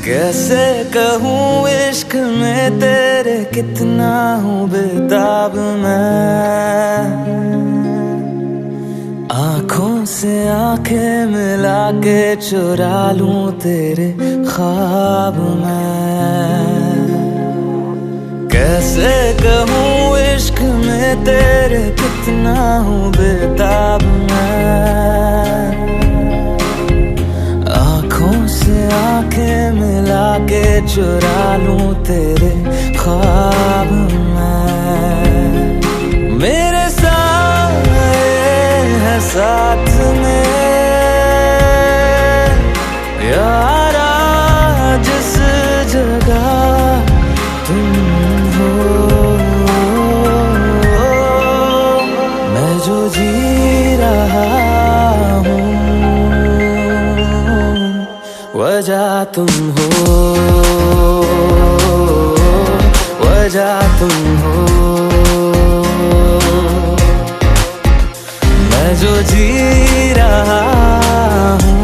कैसे कहूँ इश्क में तेरे कितना हूँ बेताब मैं, आँखों से आंखें मिला के चुरा लूं तेरे ख्वाब मैं। कैसे कहूँ इश्क में तेरे कितना हूँ बेताब मैं, आँखों से आंखें मिला के चुरा लूं तेरे ख्वाब मैं। मेरे साए हैं साथ में यारा जिस जगह तुम हो, मैं जो जी रहा हूँ वजह तुम हो, वजह तुम हो। मैं जो जी रहा हूँ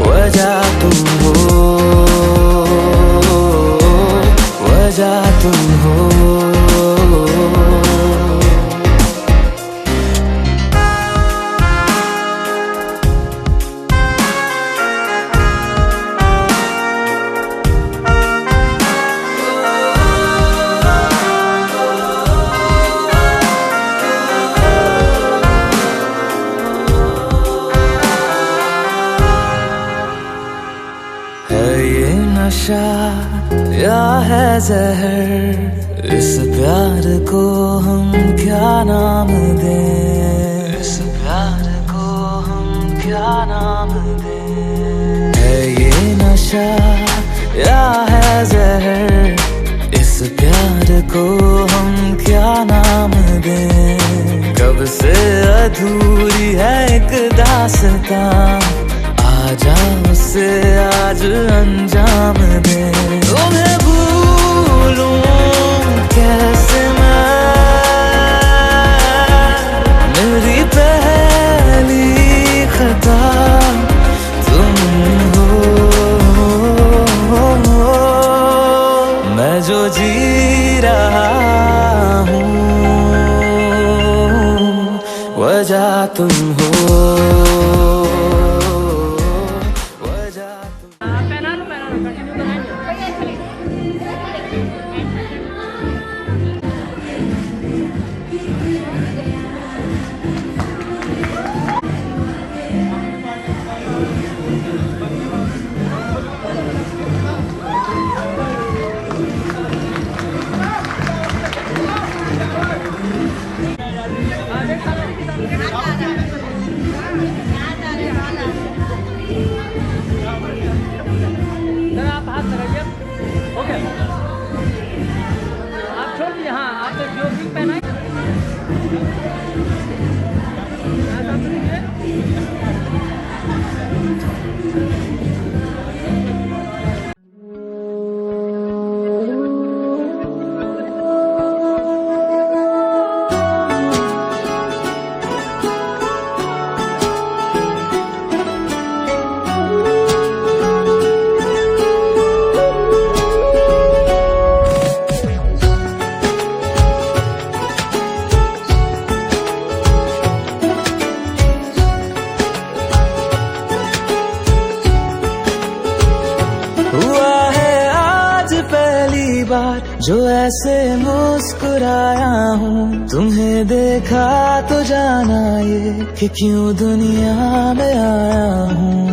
वजह तुम हो, वजह तुम हो। नशा या है जहर, इस प्यार को हम क्या नाम दें, इस प्यार को हम क्या नाम दें। है ये नशा या है जहर, इस प्यार को हम क्या नाम दें। कब से अधूरी है एक दास्तां, आजा उसे आज अंजाम दे। तुम्हें भूलूं कैसे मैं, मेरी पहली खता तुम हो, मैं जो जी रहा हूँ वजह तुम हो। आप हाथ लगाइए, ओके। आप छोड़ दीजिए, हाँ आप जो भी पहना है जो ऐसे मुस्कुराया हूँ। तुम्हें देखा तो जाना ये कि क्यों दुनिया में आया हूँ।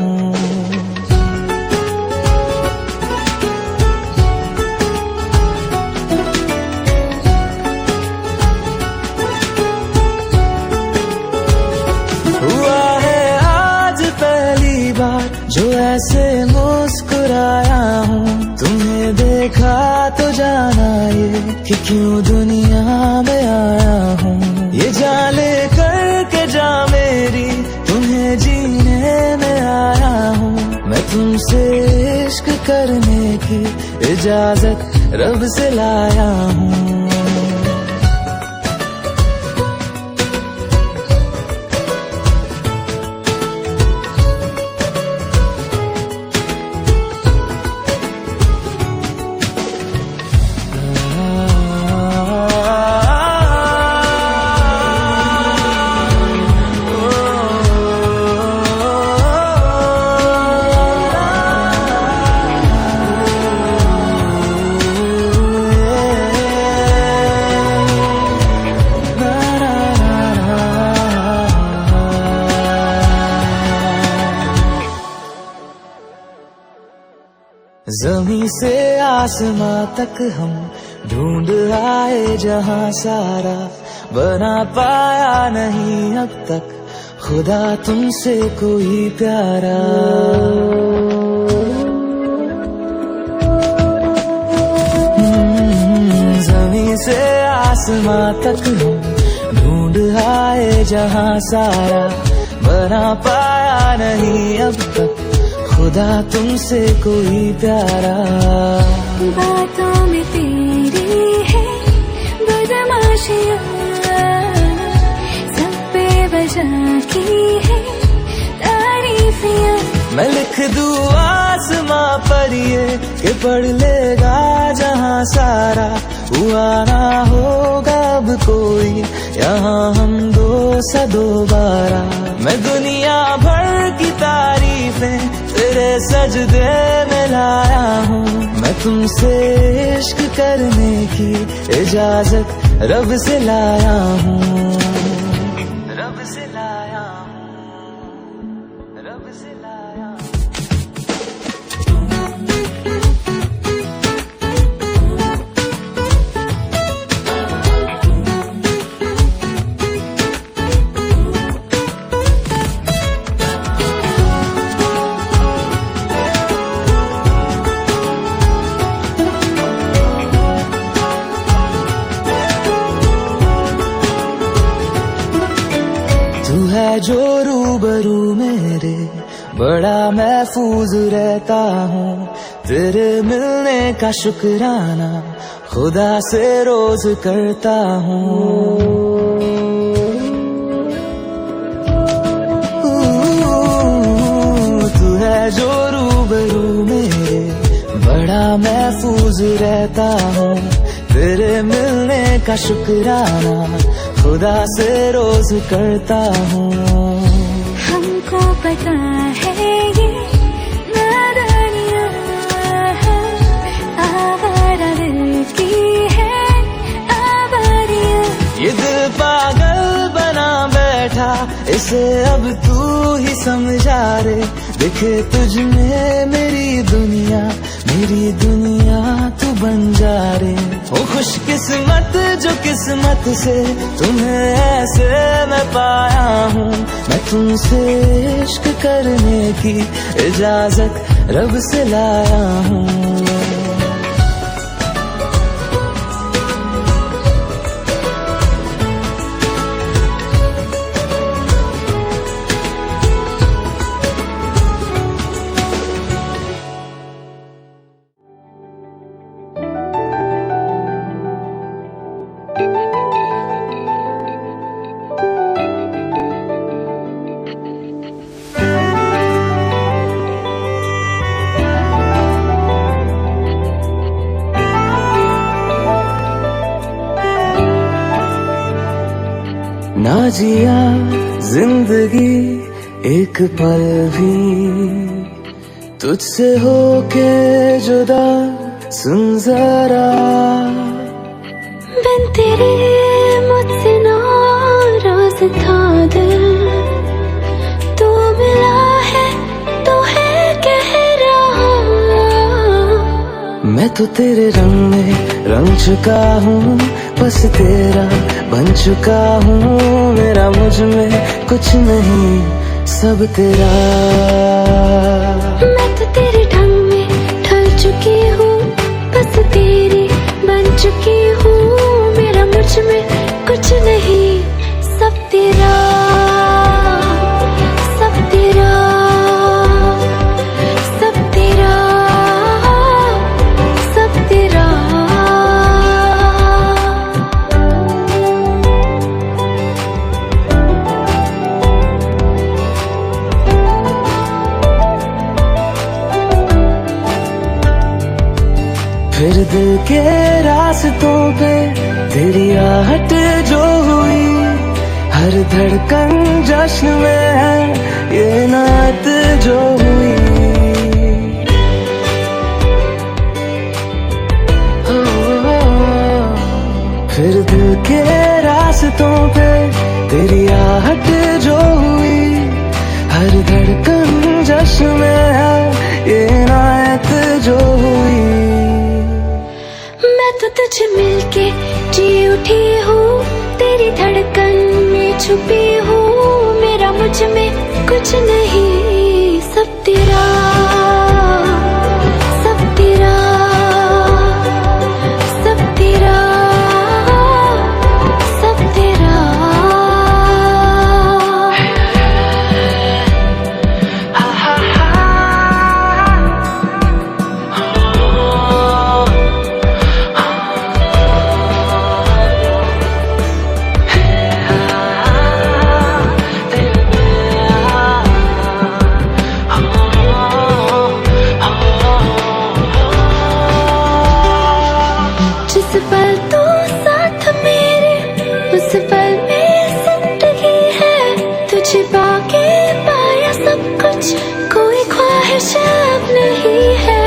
हुआ है आज पहली बार जो ऐसे मुस्कुराया हूँ। तुम्हें देखा तो जाना ये कि क्यों दुनिया में आया हूँ। ये जान करके जा मेरी तुम्हें जीने में आया हूँ। मैं तुमसे इश्क करने की इजाजत रब से लाया हूँ। जमीन से आसमां तक हम ढूंढ आए जहां सारा, बना पाया नहीं अब तक खुदा तुमसे कोई प्यारा। जमीन से आसमां तक हम ढूंढ आए जहां सारा, बना पाया नहीं अब तक खुदा तुमसे कोई प्यारा। बातों में तेरी है बदमाशियाँ, सब पे वजह की है तारीफियाँ। मैं लिख दूँ आसमां पर ये कि पढ़ लेगा जहां सारा, हुआ ना होगा अब कोई यहाँ हम दो सा दोबारा। मैं दुनिया भर की तारीफें तेरे सजदे में लाया हूँ, मैं तुमसे इश्क करने की इजाजत रब से लाया हूँ, रब से लाया हूँ, रब से लाया हूँ। तू है जो रूबरू मेरे, बड़ा महफूज रहता हूँ, तेरे मिलने का शुक्राना खुदा से रोज करता हूँ। तू है जो रूबरू मेरे, बड़ा महफूज रहता हूँ, तेरे मिलने का शुक्राना खुदा से रोज करता हूँ। हमको पता है ये नादानियाँ हैं, आवारा दिल की है आवारियाँ। ये दिल पागल बना बैठा, इसे अब तू ही समझा रे, दिखे तुझ में मेरी दुनिया तू बन जा रे। ओ खुशकिस्मत जो किस्मत से तुम्हें ऐसे मैं पाया हूँ, मैं तुमसे इश्क करने की इजाजत रब से लाया हूँ। ना जिया जिंदगी एक पल भी तुझसे होके जुदा, सुन जरा बिन तेरे मुझसे नाराज था दिल, तू मिला है तो है कह रहा। मैं तो तेरे रंग में रंग चुका हूँ, बस तेरा बन चुका हूँ, मेरा मुझ में कुछ नहीं सब तेरा। मैं तो तेरे ढंग में ढल चुकी हूँ, बस तेरी बन चुकी हूँ, मेरा मुझ में कुछ नहीं सब तेरा, सब तेरा, सब तेरा, सब तेरा। फिर दिल के रास्तों पे तेरी आहट जो हुई, हर धड़कन जश्न में है ये नात जो हुई। फिर दिल के रास्तों पे तेरी आहट जो हुई, हर धड़कन जश्न में है ये नात जो हुई। तुझे मिलके जी उठी हूँ, तेरी धड़कन में छुपी हूँ, मेरा मुझ में कुछ नहीं, सब तेरा, सब तेरा, सब तेरा, सब तेरा। जिस पल तू साथ मेरे, उस पल में जिंदगी है, तुझे पाके पाया सब कुछ, कोई ख्वाहिश अब नहीं है।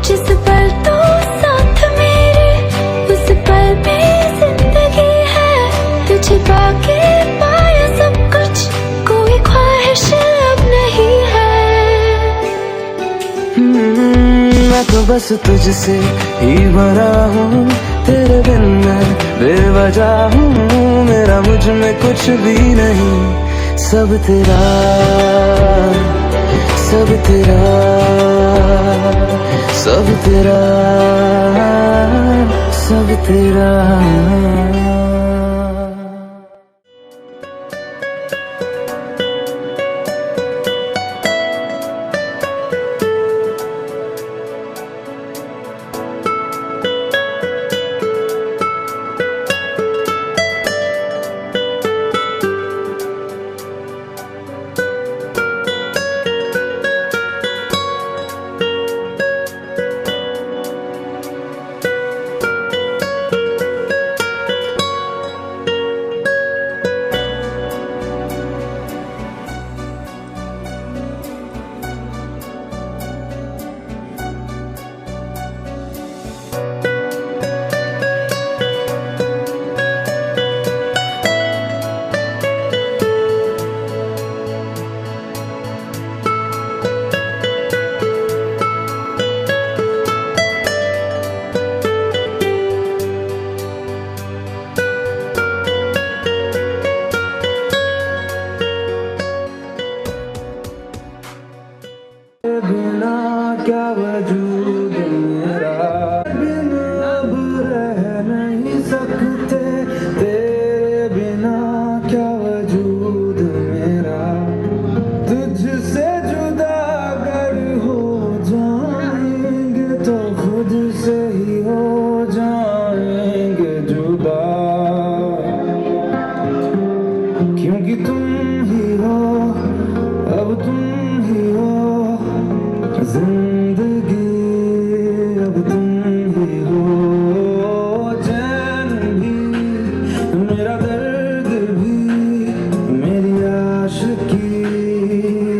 जिस पल तू साथ मेरे, उस पल में जिंदगी है, तुझे पाके पाया सब कुछ, कोई ख्वाहिश अब नहीं है। मैं तो बस तुझसे ही भरा हूँ, तेरे बिन मैं बेवजह हूँ, मेरा मुझ में कुछ भी नहीं, सब तेरा, सब तेरा, सब तेरा, सब तेरा। बिना क्या वजूद मेरा, बिना अब रह नहीं सकते, तेरे बिना क्या वजूद मेरा, तुझसे जुदा अगर हो जाएंगे तो खुद से ही हो जाएंगे जुदा, क्योंकि तुम ही हो, अब तुम ही हो जिंदगी, अब तुम ही हो चैन भी, मेरा दर्द भी, मेरी आशिकी,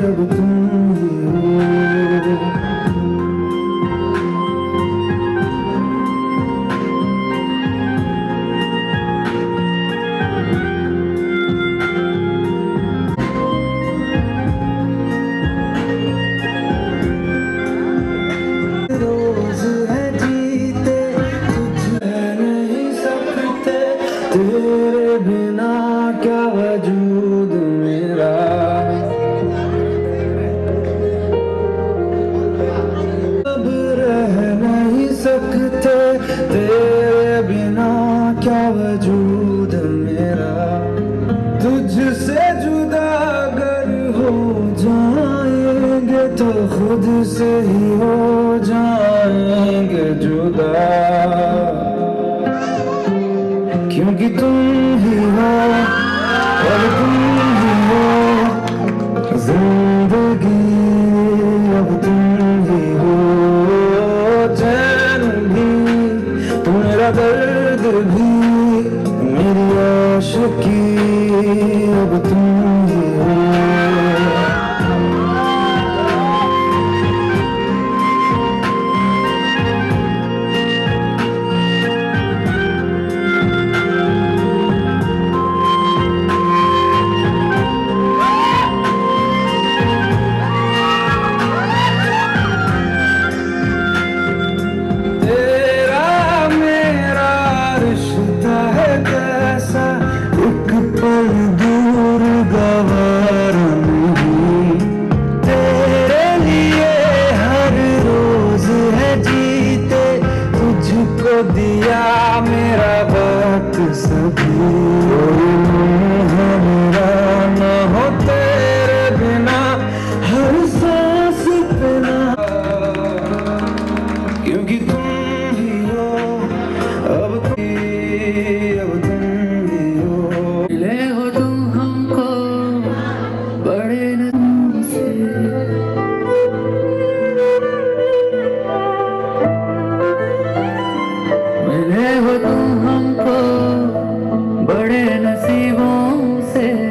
अब तुम ही हो। रोज है जीते तुझ नहीं सकते, तेरे बिना क्या वजूद मेरा, अब रह नहीं सकते, तेरे बिना क्या वजूद मेरा, तुझसे जुदा अगर हो जाएंगे तो खुद से ही हो जाएंगे जुदा, क्योंकि तुम ही हो, और तुम ही हो जिंदगी, अब तुम ही हो चैन भी, मेरा दर्द भी, मेरी आशिकी, अब तुम ही हो। दिया मेरा वक्त सभी, कोई है मेरा न हो तेरे बिना, हर सांस पे ना, क्योंकि तुम ही हो, अब तुम भी हो। मिले हो तुम हमको बड़े नसीब से, मिले हो तुम हमको बड़े नसीबों से।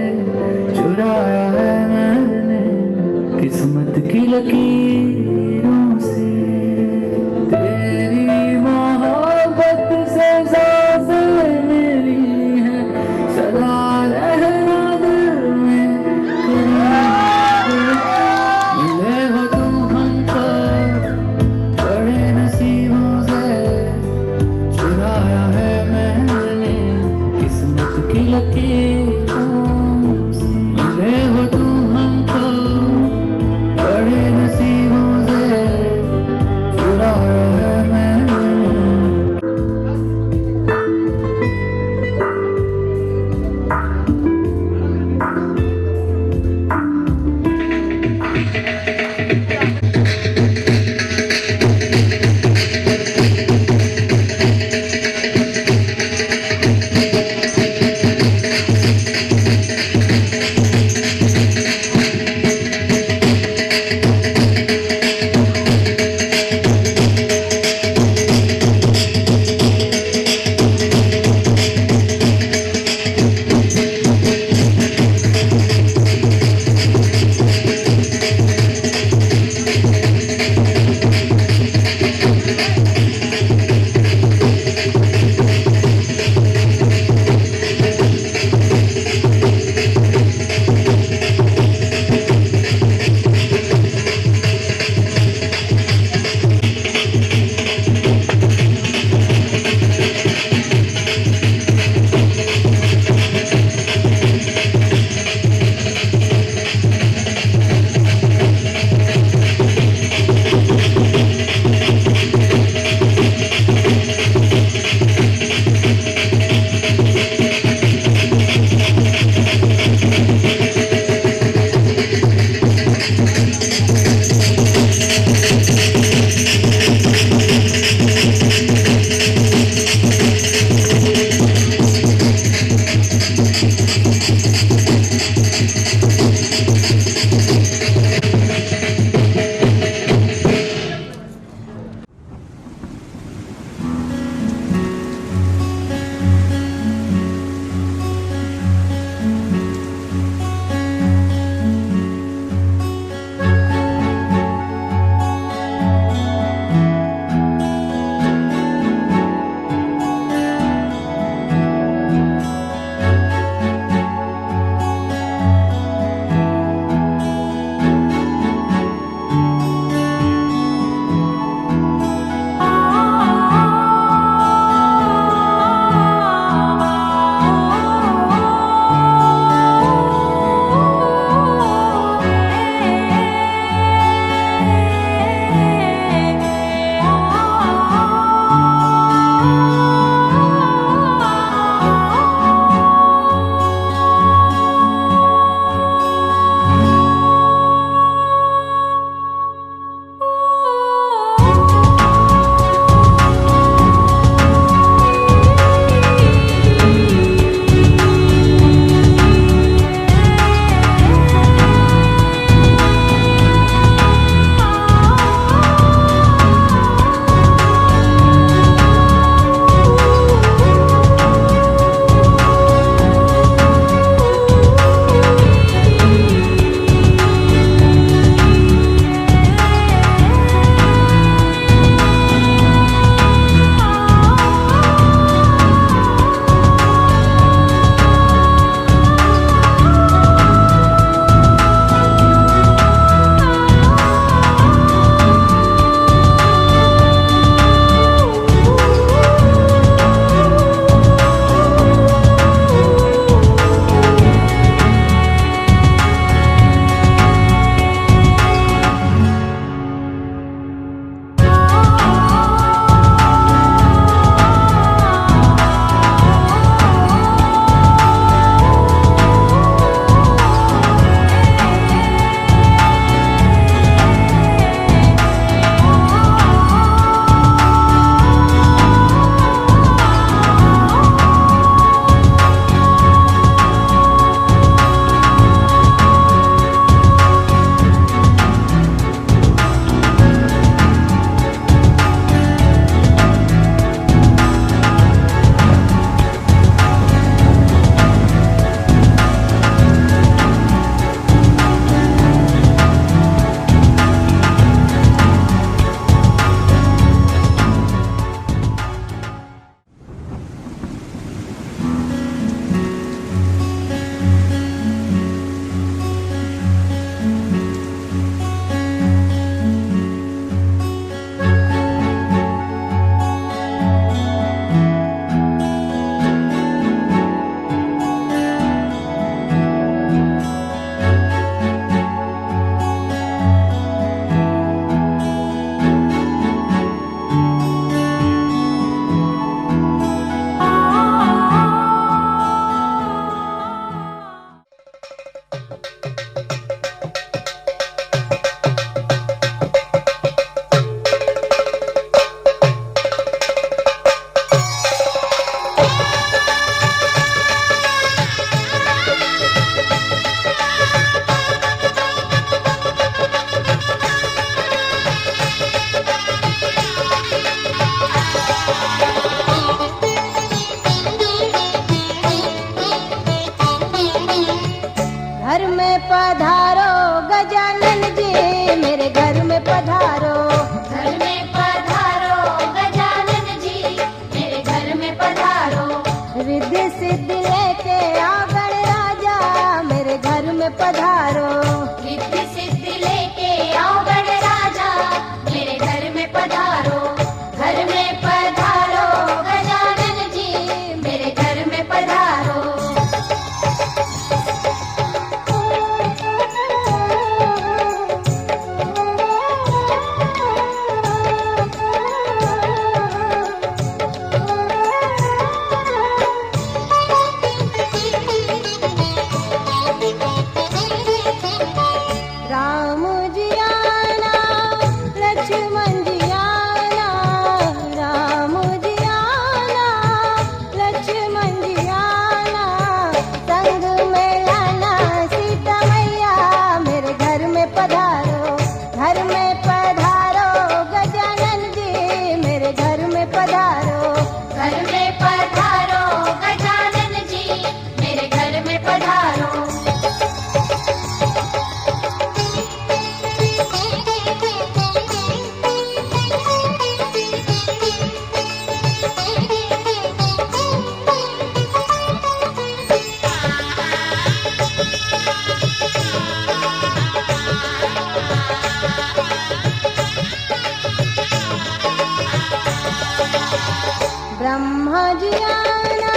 ब्रह्मा जी आना,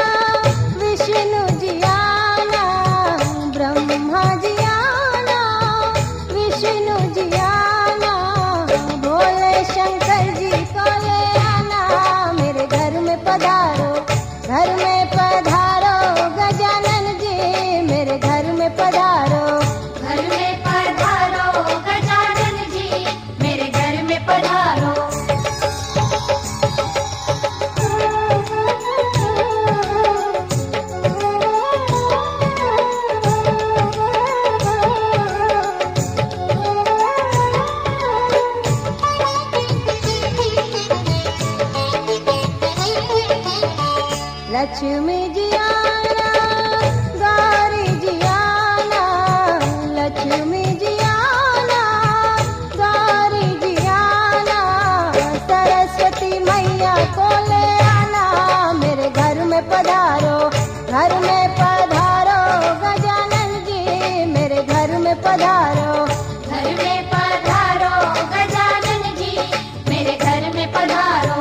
विष्णु जी आना, ब्रह्मा जी आना, विष्णु जी आना, भोले शंकर जी को ले आना, मेरे घर में पधारो, घर में पधारो, गजानन जी मेरे घर में पधारो, घर में पधारो गजानन जी, मेरे घर में पधारो। लक्ष्मी जी आना, गौरी जी आना, लक्ष्मी जी आना, गौरी जी आना, सरस्वती मैया को ले आना, मेरे घर में पधारो, घर में पधारो, गजानन जी मेरे घर में पधारो, घर में पधारो गजानन जी, मेरे घर में पधारो।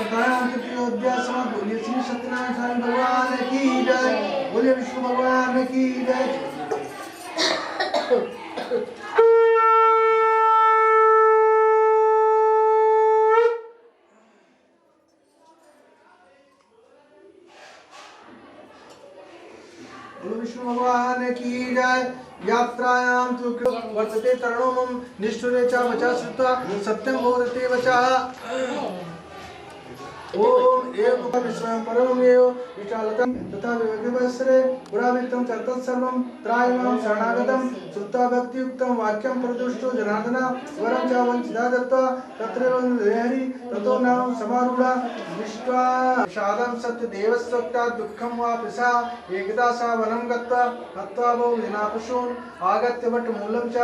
यात्रायां तृतीयोध्याय समाप्त। बोलिए श्री सत्यनारायण स्वामी भगवान की जय, बोलिए विष्णु भगवान की जय। विष्णु भगवान की जय। यात्रायां तु वर्तते तरणो मम निष्ठुरे च वचा श्रुत्वा सत्यं बोधते वचः। ओम एव विश्वं परमेव विशालतं तथा विवेकवस्त्रे पुरावितं च तत्सर्वं त्रायमां शरणागतं श्रुत्वा भक्तियुक्तं वाक्यं प्रदुष्टो जनार्दन वरं च वञ्चिता दत्त्वा तत्रैव हरि ततो नाम समारूढा दृष्ट्वा विषादं सत्यदेवस्तोक्ता दुःखं वा पिसा एकदा सा वनं गत्वा हत्वा बहु जनापशून् आगत्य वटमूलं च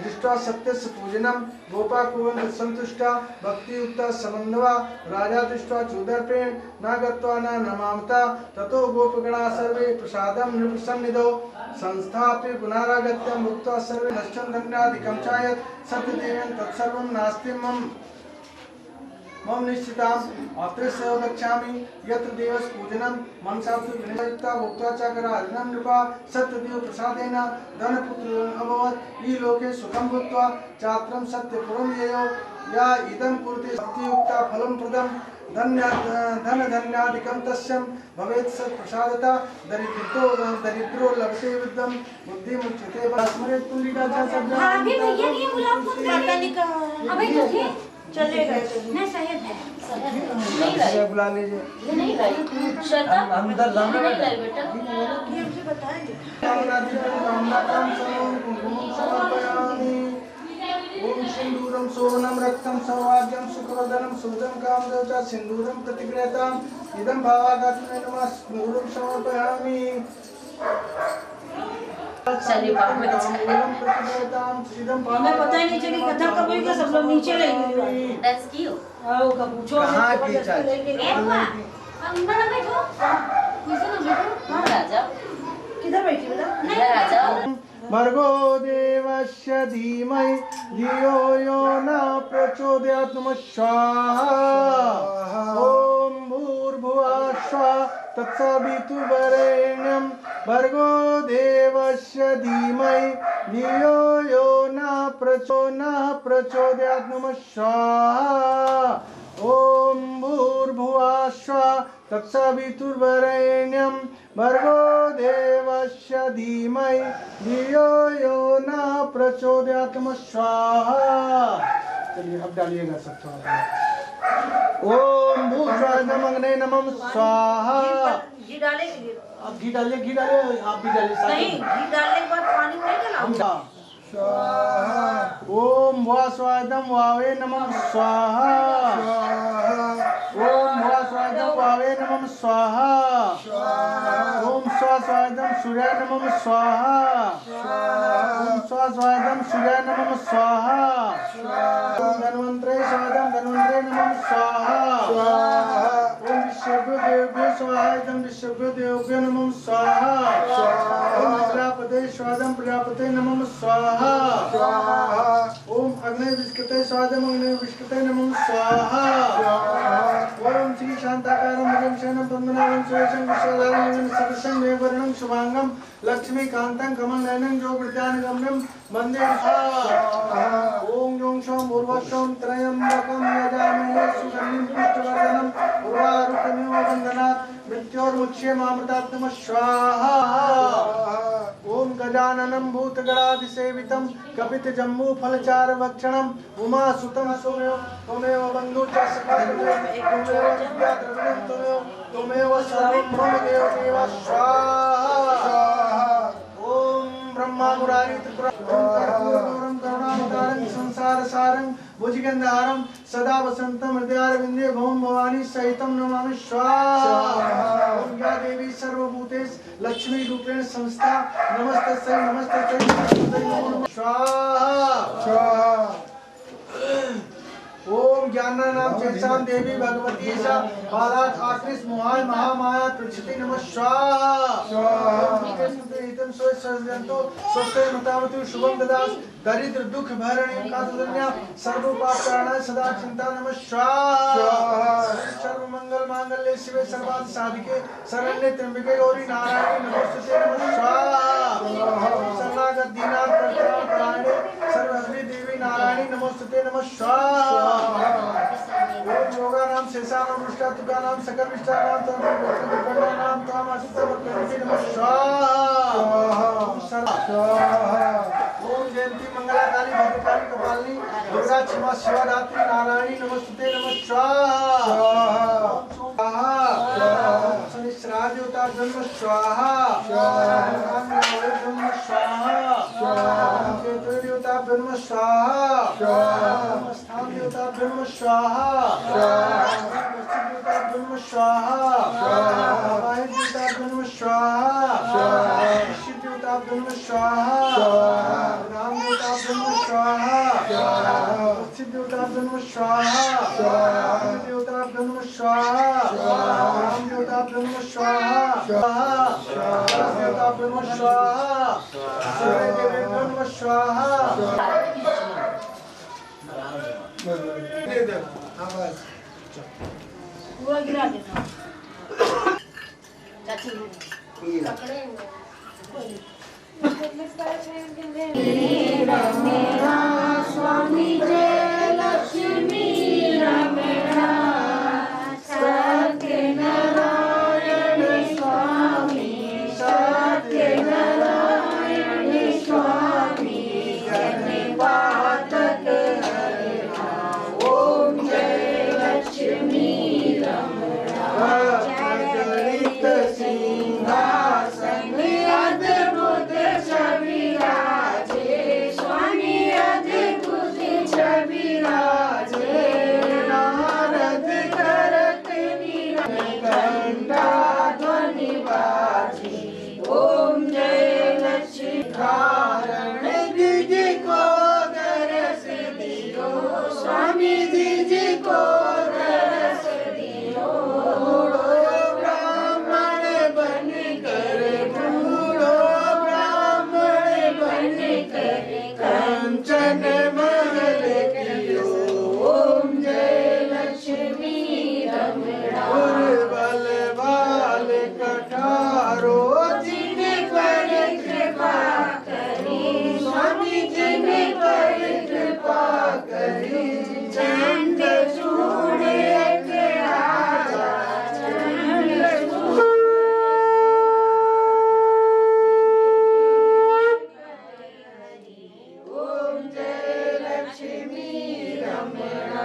दृष्ट्वा सत्यस्य पूजनं गोपाकुवन् सन्तुष्टा भक्तियुक्ता समन्वया राजा दृष्ट्वा चूदर्पेण न गत्वा न नमामता ततो गोपगणा सर्वे प्रसादं नृपसन्निधौ संस्थाप्य पुनरागत्य मुक्त्वा सर्वे नश्चं धन्यादिकं चायत् सत्यदेवेन तत्सर्वं नास्ति मम निश्चिताम् अत्र स गच्छामि यत्र देवस्य पूजनं मनसा तु विनययुक्ता भुक्त्वा च कराधिनं नृपा सत्यदेव प्रसादेन धनपुत्रः अभवत् ई लोके सुखं भुक्त्वा चात्रं सत्यपुरं ययो या इदं कुरुते भक्तियुक्ता फलं प्रदं धन्यादिकं तस्यं भवेत् सत्प्रसादता दरिद्रो लभते विद्यं बुद्धिमुच्यते स्मरेत् पुण्डिका च सद्यः। आगे भैया ये गुलाब फूल अबे तुझे चलेगा नहीं शायद है नहीं लाई बुला लीजिए ये नहीं लाई श्रद्धा अंदर जाना नहीं लाई बेटा ये मुझे बताएंगे ओम सिंदूरम सोवनम रक्तम सौभाग्यम सुखवर्धनम सुदम कामदेव च सिंदूरम प्रतिगृहताम इदं भावागात्मे नमः सिंदूरम समर्पयामि। चलिए बाद में हमें पता ही नहीं चली कथा कब हुई सब लोग नीचे ले गए डांस कियो आओ का पूछो कहां की चाची अंदर बैठो किसी ना बैठो हां राजा किधर बैठी बेटा नहीं राजा भर्गो देवस्य धीमहि धियो यो न प्रचोदयात् स्वाहा। ओम भूर्भुवः स्वः तत्सवितुर्वरेण्यं भर्गो देवस्य धीमहि धियो यो न प्रचोदयात् स्वाहा। ओम भूर्भुवः स्वः तत्सवितुर्वरेण्यं भर्गो देवस्य धीमहि धियो यो न प्रचोदयात् स्वाहा। चलिए अब डालिएगा सब थोड़ा। ओम भूषाणम अग्ने नमः स्वाहा। घी डाले अब घी डालिए आप भी डालिए नहीं घी डालने के बाद पानी नहीं डालना स्वाहा। ओम वास्वादम वावे नमः स्वाहा। ओम वास्वादम वावे नमः स्वाहा। ओम स्वास्वादम सूर्याय नमः स्वाहा। ओम स्वास्वादम सूर्याय नमः स्वाहा। ओम धन्वंतरे नमः स्वाहा। ओम विश्वेभ्यो देवेभ्यो स्वाहायं विश्वेभ्यो देवेभ्यो नमः स्वाहा। ओम प्रजापते नमः स्वाहा। ओम अग्ने विष्कृते स्वादम अग्ने विष्कृते नमः स्वाहा। ओम श्री शांताकारं भुजं शयनं पद्मनाभं सुरेशं विश्वधारं सर्वसं देववर्णं शुभांगं लक्ष्मीकान्तं कमलनयनं जोगृत्यानुगम्यं वन्दे ओम यों शं उर्वशं त्रयंबकं यजामहे सुगन्धिं पुष्टिवर्धनम् उर्वारुकमिव वन्दनात् मृत्योर्मुच्यमामृतात् स्वाहा। ओम गजाननं भूतगणाधिसेवितं कपितजम्बूफलचारभक्षणम् उमासुतं त्वमेव बन्धु च सखा त्वमेव विद्याद्रविणं त्वमेव सर्वं मम देवदेव स्वाहा। ओम ब्रह्मा मुरारी त्रिपुरां करुणावतारं संसारसारं भुजगन्धारं सदा वसन्तं हृदयारविन्दे भवं भवानी सहितं नमामि स्वाहा। ओम या देवी सर्वभूतेषु लक्ष्मी रूपेण संस्था नमस्तस्यै नमो नमः स्वाहा। ओम ओम ज्ञाना नाम चेताम देवी भगवती सा बालात आकृष्ट मोहाय महामाया प्रचिति नमः स्वाहा हितम सोय सजंतो स्वस्ते मतावतु शुभम ददास दरिद्र दुख भरणी कातुल्य सर्व पाप कारणाय सदा चिंता नमः स्वाहा सर्व मंगल मांगल्ये शिवे सर्वार्थ साधिके शरण्ये त्र्यंबके गौरी नारायणी नमोस्तुते नमः स्वाहा शरणागत दीनाथ परित्राण परायणे सर्वश्री देवी नारायणी नमोस्तुते नमः स्वाहा ओम योगा नाम शेषानाम रुष्टा तुका नाम सकल विष्टा नाम तम नाम तम आशिष नमः स्वाहा ओम जयंती मंगला काली भद्रकाली कपालिनी दुर्गा क्षमा शिवा धात्री नारायणी नमस्ते नमः स्वाहा शनिश्चरा देवता जन्म स्वाहा जन्म स्वाहा केतु देवता जन्म स्वाहा स्थान देवता जन्म स्वाहा देवता जन्म स्वाहा देवता जन्म स्वाहा शिव देवता जन्म स्वाहा राम देवता जन्म स्वाहा शिव देवता जन्म स्वाहा देवता जन्म स्वाहा राम देवता जन्म स्वाहा देवता जन्म स्वाहा सूर्य देवी जन्म स्वाहा पूरा गिरा देना चाची पकड़े स्वामी जय लक्ष्मी रमणा सत्य नारायण स्वामी सत्य नारायण स्वामी जन्मपातक ओम जय लक्ष्मी रमणा चरित सिंहासन अद्भुत छवि राजे स्वामी अद्भुत छवि राजे नारद करत निरंता ध्वनि बाजी ओम जय लक्ष्मी कारण द्विज को दरस दियो स्वामी द्विज को दरस दियो ब्राह्मण बन कर बूढ़ो ब्राह्मण बन कर कंचन महल कियो ओम जय लक्ष्मी रमणा बल बाल कठारो जिन पर कृपा करी स्वामी जिन पर कृपा करी चंद चूड़ एक राजा चंद ओम जय लक्ष्मी रमणा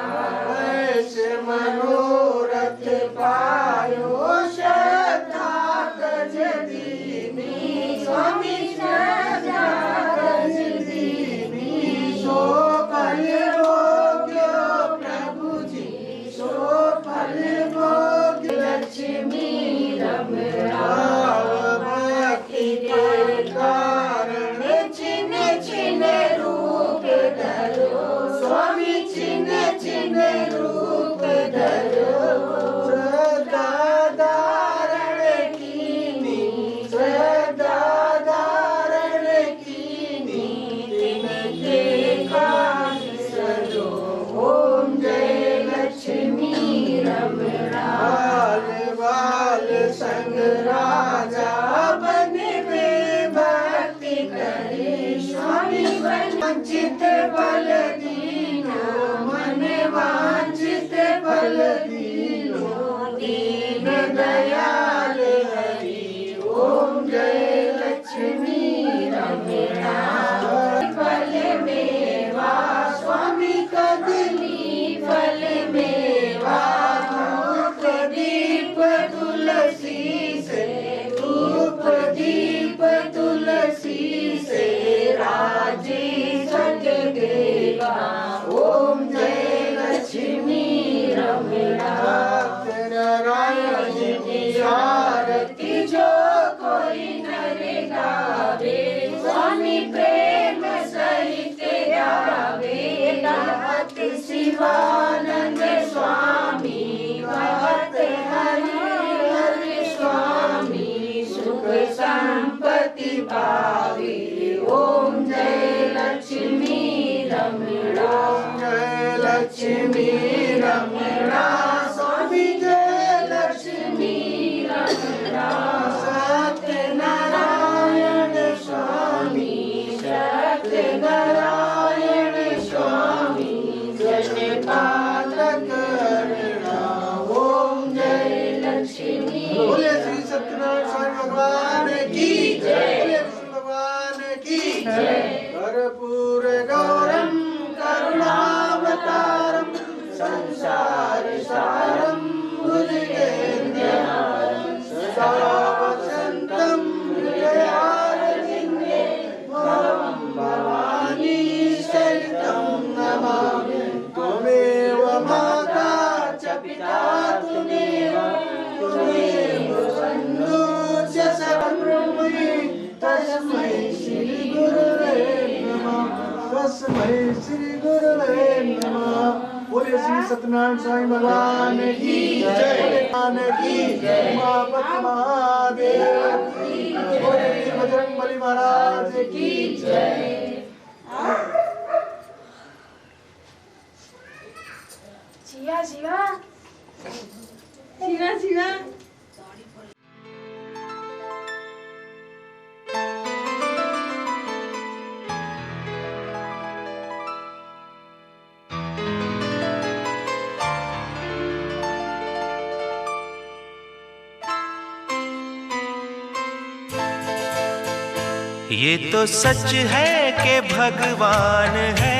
ऐसे मनोरथ पायो श्रद्धा तज दीनी स्वामी श्रद्धा तज दीनी सो फल भोग्यो प्रभु जी सो फल भोग्य लक्ष्मी रमणा भक्ति के कारण छिन छिन रूप धरो स्वामी छिन छिन रूप धरो श्रद्धा धारण कीनी श्रद्धा धारण कीनी तिनके कान सरो ओम जय लक्ष्मी रमणा बाल बाल संग राजा बन में भक्ति करे स्वामी वंचित बल दीनो मन वांछित बल दीनो दीन दयाल हरि ओम जय लक्ष्मी रमणा फल मेवा स्वामी कदली फल मेवा धूप दीप तुलसी से धूप दीप तुलसी से राजी सज देवा ओम जय लक्ष्मी रमणा आरती जो कोई नर गावे स्वामी प्रेम सहित गावे नाथ शिवानंद श्री गुरुवे नमः। बोले श्री सत्यनारायण स्वामी भगवान की जय, भगवान की जय, उमापति महादेव की जय, बोले बजरंगबली महाराज की जय। शिवा शिवा शिवा शिवा ये तो सच है कि भगवान है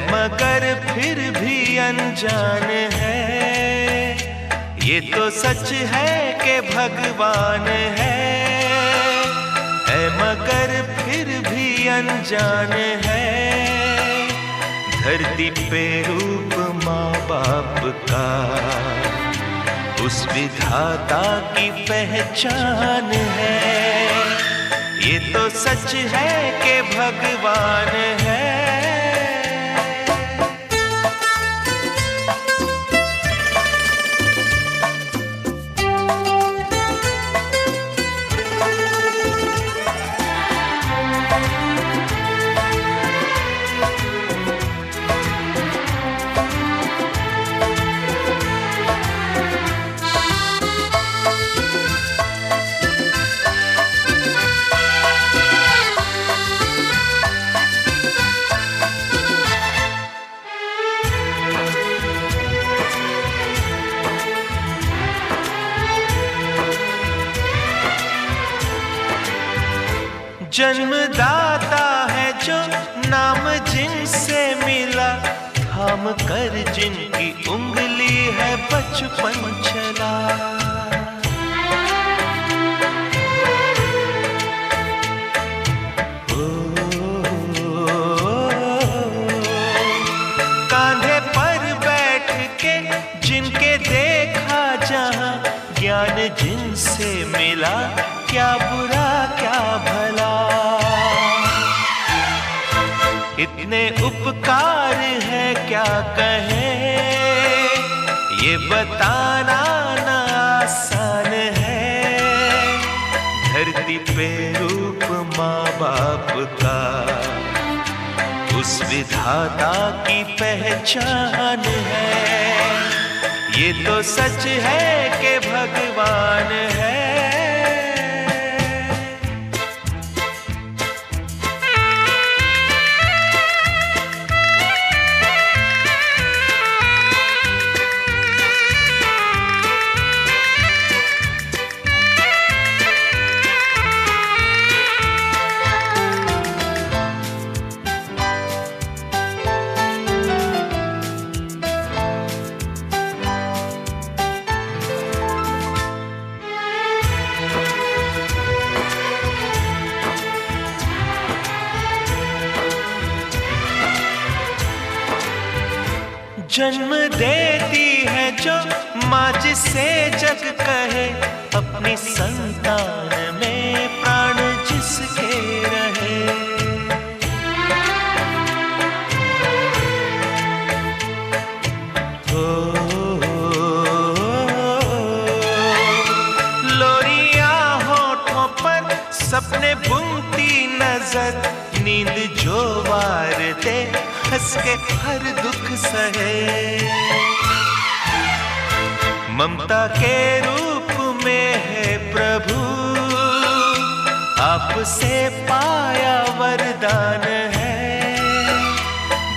मगर फिर भी अनजान है। ये तो सच है कि भगवान है मगर फिर भी अनजान है। धरती पे रूप माँ बाप का उस विधाता की पहचान है। ये तो सच है कि भगवान है। जन्मदाता है जो नाम जिनसे मिला, थाम कर जिनकी उंगली है बचपन चला। कांधे पर बैठ के जिनके देखा जहां, ज्ञान जिनसे मिला, क्या बुरा क्या भला। इतने उपकार है क्या कहें, ये बताना ना आसान है। धरती पे रूप माँ बाप का उस विधाता की पहचान है। ये तो सच है कि भगवान है। जन्म देती है जो माँ जिसे जग कहे, अपनी संतान में प्राण जिसके रहे। लोरियां होठों पर सपने बुनती नजर, नींद जो वार दे हंस के हर दुख सहे। ममता के रूप में है प्रभु, आपसे पाया वरदान है।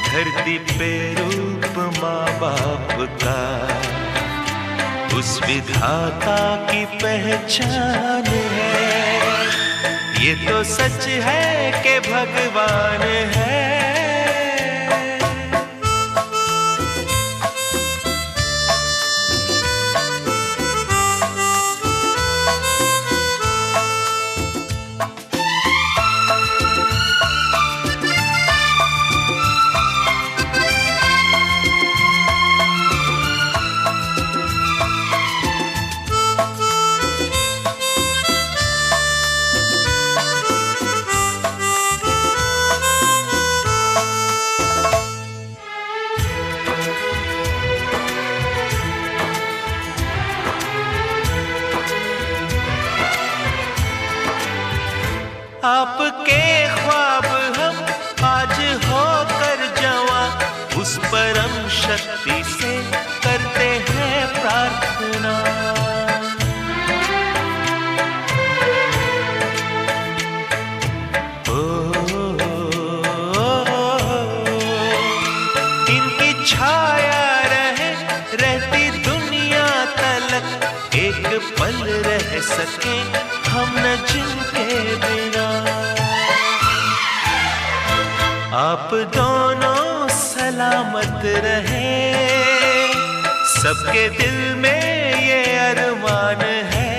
धरती पे रूप माँ बाप का उस विधाता की पहचान है। ये तो सच है कि भगवान है। आपके ख्वाब हम आज होकर जवां, उस परम शक्ति से करते हैं प्रार्थना। इनकी छाया रहे रहती दुनिया तलक, एक पल रह सके हम न जिनके बिना। आप दोनों सलामत रहे, सबके दिल में ये अरमान है,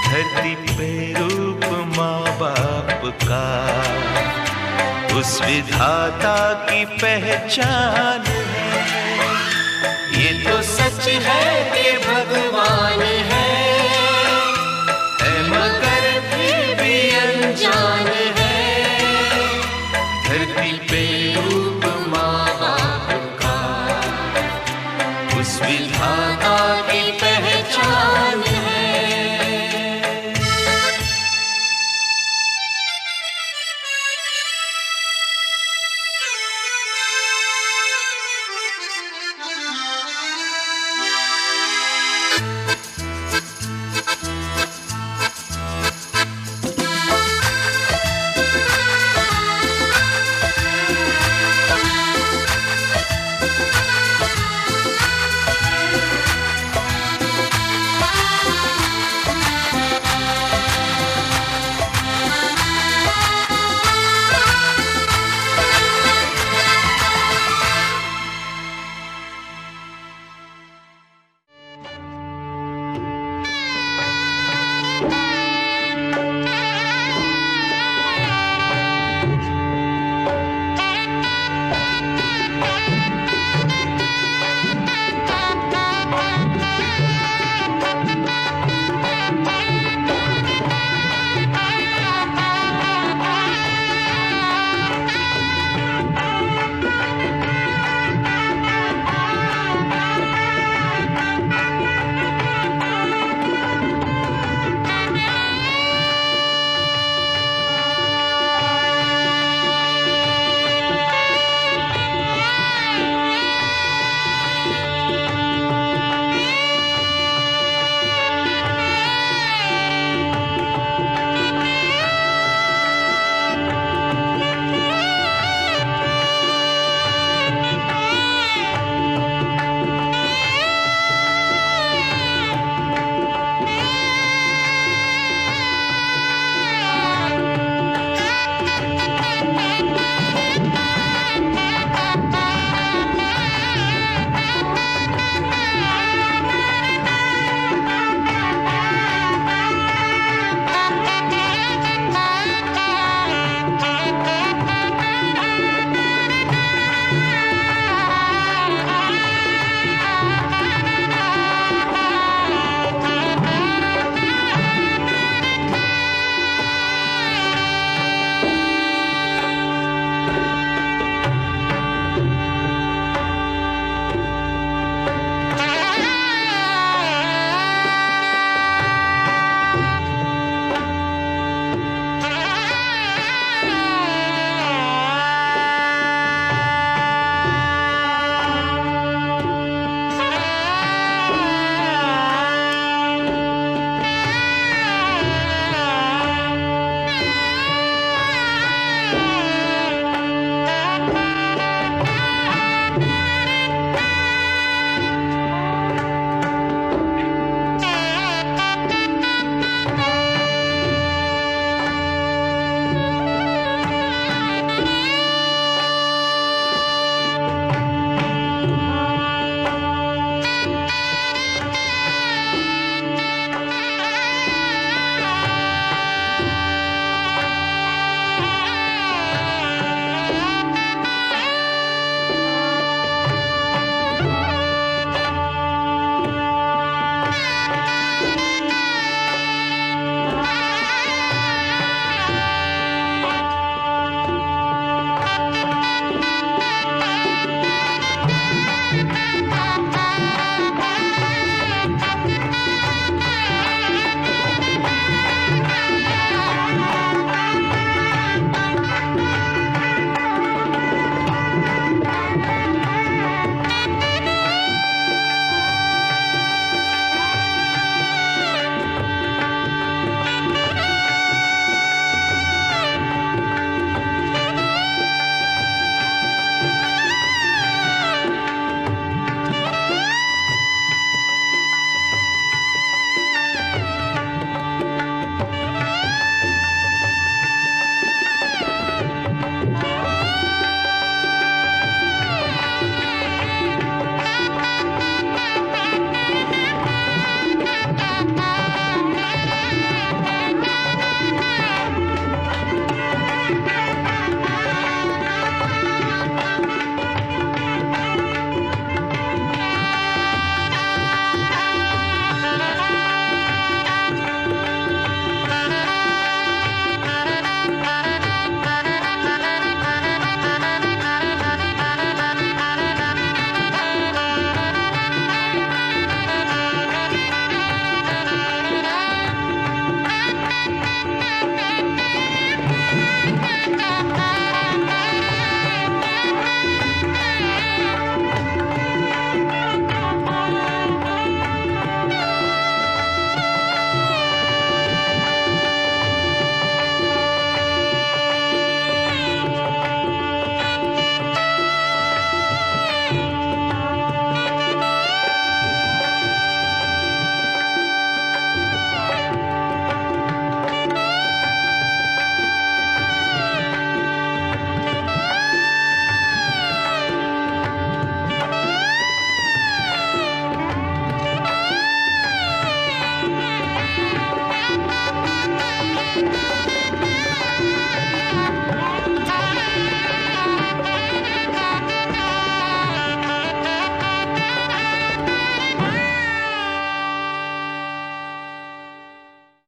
धरती पे रूप माँ बाप का उस विधाता की पहचान है। ये तो सच है कि भगवान है मगर फिर भी अनजान है, धरती पे रूप माँ बाप का उस विधाता की